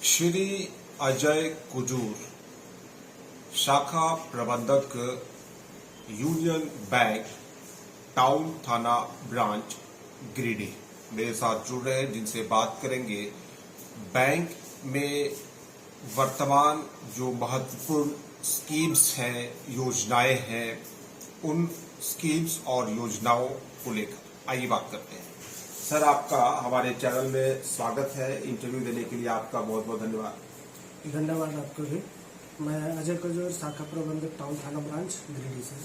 श्री अजय कुजूर, शाखा प्रबंधक, union bank, town थाना ब्रांच, गिरिडीह मेरे साथ जुड़ रहे हैं, जिनसे बात करेंगे बैंक में वर्तमान जो महत्वपूर्ण स्कीम्स हैं, योजनाएं हैं, उन स्कीम्स और योजनाओं को लेकर आइए बात करते हैं। सर, आपका हमारे चैनल में स्वागत है। इंटरव्यू देने के लिए आपका बहुत बहुत धन्यवाद। धन्यवाद आपको भी। मैं अजय कुजूर, शाखा प्रबंधक, टाउन थाना ब्रांच, गिरिडीह से।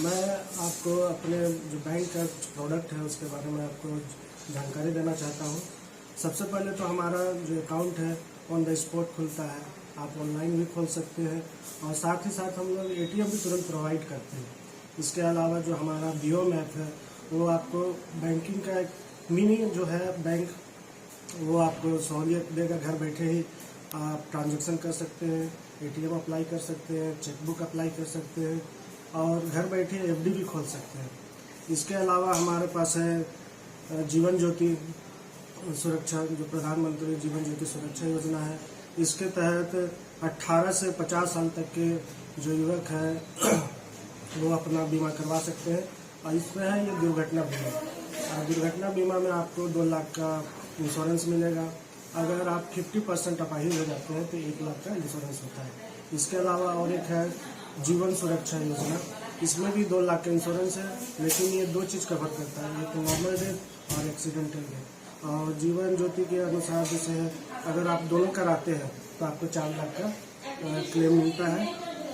मैं आपको अपने जो बैंक का प्रोडक्ट है उसके बारे में आपको जानकारी देना चाहता हूँ। सबसे पहले तो हमारा जो अकाउंट है ऑन द स्पॉट खुलता है, आप ऑनलाइन भी खोल सकते हैं और साथ ही साथ हम लोग एटीएम भी तुरंत प्रोवाइड करते हैं। इसके अलावा जो हमारा बीओ ऐप है वो आपको बैंकिंग का एक मिनी जो है बैंक, वो आपको सहूलियत देगा। घर बैठे ही आप ट्रांजैक्शन कर सकते हैं, एटीएम अप्लाई कर सकते हैं, चेकबुक अप्लाई कर सकते हैं और घर बैठे एफडी भी खोल सकते हैं। इसके अलावा हमारे पास है जीवन ज्योति सुरक्षा, जो प्रधानमंत्री जीवन ज्योति सुरक्षा योजना है। इसके तहत 18 से 50 साल तक के जो युवक हैं वो अपना बीमा करवा सकते हैं और इसमें है ये दुर्घटना बीमा। दुर्घटना बीमा में आपको 2 लाख का इंश्योरेंस मिलेगा। अगर आप 50% अपाहिज हो जाते हैं तो 1 लाख का इंश्योरेंस होता है। इसके अलावा और एक है जीवन सुरक्षा योजना, इसमें भी 2 लाख का इंश्योरेंस है, लेकिन ये 2 चीज़ कवर करता है, एक तो नॉर्मल डेथ और एक्सीडेंटल डेथ। और जीवन ज्योति के अनुसार जैसे अगर आप दोनों कराते हैं तो आपको 4 लाख का क्लेम मिलता है।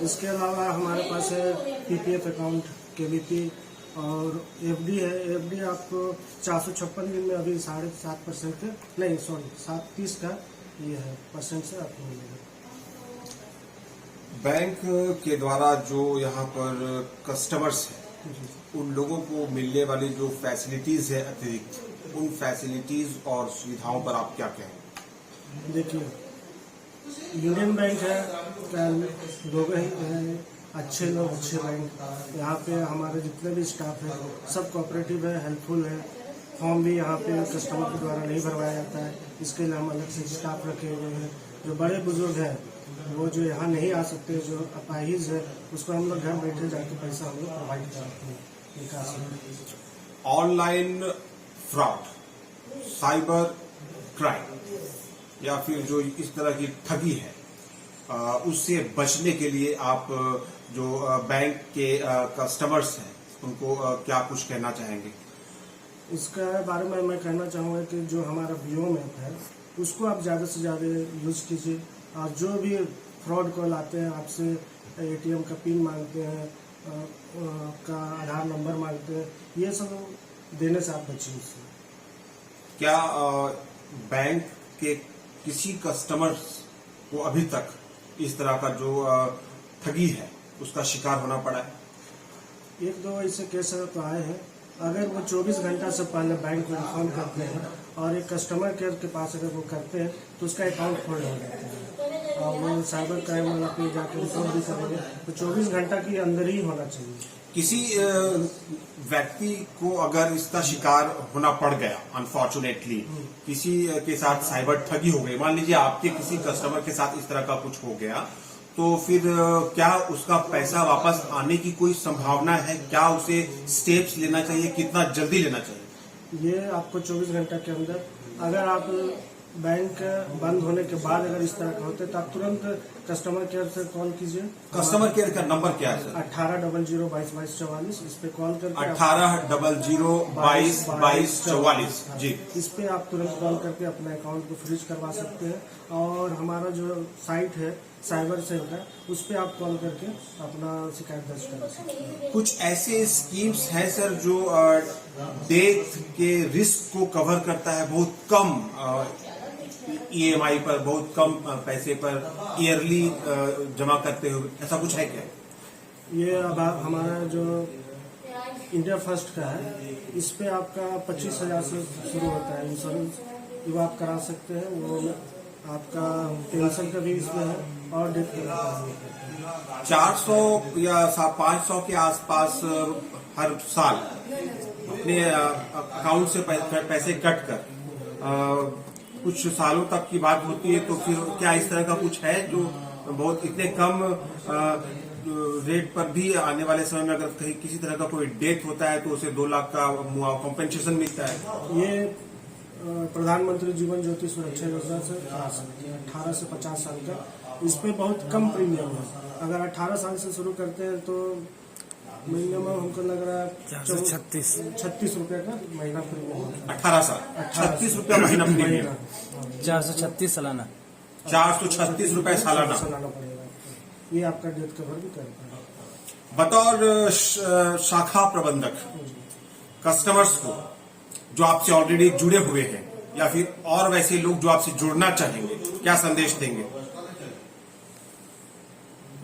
इसके अलावा हमारे पास है पीपीएफ अकाउंट, केवीपी और एफडी है। एफडी आपको 456 दिन में अभी 7.5% के नहीं 7.30 का ये है परसेंट से आपको मिलेगा। बैंक के द्वारा जो यहाँ पर कस्टमर्स हैं, उन लोगों को मिलने वाली जो फैसिलिटीज है अतिरिक्त, उन फैसिलिटीज और सुविधाओं पर आप क्या कहें? देखिए, यूनियन बैंक है, लोग हैं अच्छे लोग, अच्छे बैंक। यहाँ पे हमारे जितने भी स्टाफ है सब कोऑपरेटिव है, हेल्पफुल है। फॉर्म भी यहाँ पे कस्टमर के द्वारा नहीं भरवाया जाता है, इसके लिए हम अलग से स्टाफ रखे हुए हैं। जो बड़े बुजुर्ग हैं वो जो यहाँ नहीं आ सकते, जो अपाहिज है, उसको हम लोग घर बैठे जाके पैसा हम लोग प्रोवाइड कराते हैं, निकासी। ऑनलाइन फ्रॉड, साइबर क्राइम या फिर जो इस तरह की ठगी है, उससे बचने के लिए आप जो बैंक के कस्टमर्स हैं उनको क्या कुछ कहना चाहेंगे? इसके बारे में मैं कहना चाहूँगा कि जो हमारा बीओ ऐप है उसको आप ज़्यादा से ज़्यादा यूज़ कीजिए। और जो भी फ्रॉड कॉल आते हैं, आपसे एटीएम का पिन मांगते हैं, आपका आधार नंबर मांगते हैं, ये सब देने से आप बचिए इससे। क्या बैंक के किसी कस्टमर को अभी तक इस तरह का जो ठगी है उसका शिकार होना पड़ा है? 1-2 ऐसे केस तो आए हैं। अगर वो 24 घंटा से पहले बैंक को इन्फॉर्म करते हैं और एक कस्टमर केयर के पास अगर वो करते हैं तो उसका अकाउंट फोल्ड हो जाता है और वो साइबर क्राइम वाला पे जाकर रिपोर्ट भी करेंगे, तो 24 घंटा के अंदर ही होना चाहिए। किसी व्यक्ति को अगर इसका शिकार होना पड़ गया, अनफॉर्चुनेटली किसी के साथ साइबर ठगी हो गई, मान लीजिए आपके किसी कस्टमर के साथ इस तरह का कुछ हो गया, तो फिर क्या उसका पैसा वापस आने की कोई संभावना है? क्या उसे स्टेप्स लेना चाहिए? कितना जल्दी लेना चाहिए? ये आपको 24 घंटा के अंदर, अगर आप बैंक बंद होने के बाद अगर इस तरह का होते तो आप तुरंत कस्टमर केयर से कॉल कीजिए। कस्टमर केयर का नंबर क्या है? 1800222244, इस पे कॉल करके 1800222244 जी, इस पे आप तुरंत कॉल करके अपने अकाउंट को फ्रीज करवा सकते हैं। और हमारा जो साइट है साइबर सेल का, उस पे आप कॉल करके अपना शिकायत दर्ज करा सकते हैं। कुछ ऐसे स्कीम्स हैं सर जो डेथ के रिस्क को कवर करता है, बहुत कम ईएमआई पर, बहुत कम पैसे पर ईयरली जमा करते हुए, ऐसा कुछ है क्या? ये अब हमारा जो इंडिया फर्स्ट का है, इस पे आपका 25,000 से शुरू होता है इंश्योरेंस, जो आप करा सकते हैं। वो आपका पेंशन का भी इसमें है और डेथ का 400 या 500 के आसपास हर साल अपने अकाउंट से पैसे कट कर कुछ सालों तक की बात होती है, तो फिर क्या इस तरह का कुछ है जो बहुत इतने कम रेट पर भी आने वाले समय में अगर कहीं किसी तरह का कोई डेथ होता है तो उसे 2 लाख का कॉम्पेंसेशन मिलता है? ये प्रधानमंत्री जीवन ज्योति सुरक्षा योजना से 18 से 50 साल का, इस पे बहुत कम प्रीमियम है। अगर 18 साल से शुरू करते हैं तो मिनिमम हमको लग रहा है 36 रुपए का महीना प्रीमियम। 18 साल 36 रुपया महीना प्रीमियम, 436 सालाना, 436 रुपए सालाना पड़ेगा। ये आपका डेथ कवर भी करता है। बतौर शाखा प्रबंधक कस्टमर्स को जो आपसे ऑलरेडी जुड़े हुए हैं या फिर और वैसे लोग जो आपसे जुड़ना चाहेंगे, क्या संदेश देंगे?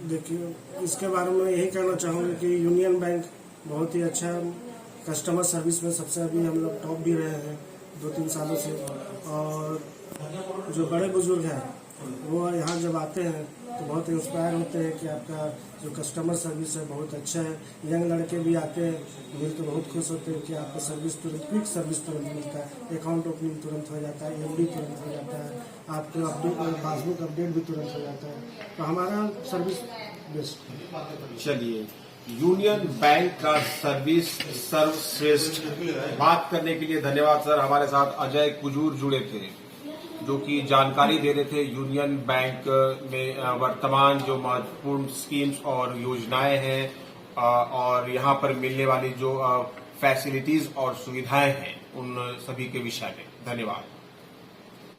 देखिए, इसके बारे में यही कहना चाहूँगी कि यूनियन बैंक बहुत ही अच्छा कस्टमर सर्विस में सबसे अभी हम लोग टॉप भी रहे हैं 2-3 सालों से। और जो बड़े बुजुर्ग हैं वो यहाँ जब आते हैं तो बहुत इंस्पायर होते हैं कि आपका जो कस्टमर सर्विस है बहुत अच्छा है। यंग लड़के भी आते हैं, मिल तो बहुत खुश होते हैं कि आपका सर्विस तुरंत, क्विक सर्विस तुरंत मिलता है, अकाउंट ओपनिंग तुरंत हो जाता है, एफडी तुरंत हो जाता है, आपके अपडेट पासबुक अपडेट भी तुरंत हो जाता है। तो हमारा सर्विस बेस्ट है। चलिए, यूनियन बैंक का सर्विस सर्वश्रेष्ठ। बात करने के लिए धन्यवाद सर। हमारे साथ अजय कुजूर जुड़े थे जो कि जानकारी दे रहे थे यूनियन बैंक में वर्तमान जो महत्वपूर्ण स्कीम्स और योजनाएं हैं और यहां पर मिलने वाली जो फैसिलिटीज और सुविधाएं हैं उन सभी के विषय में। धन्यवाद।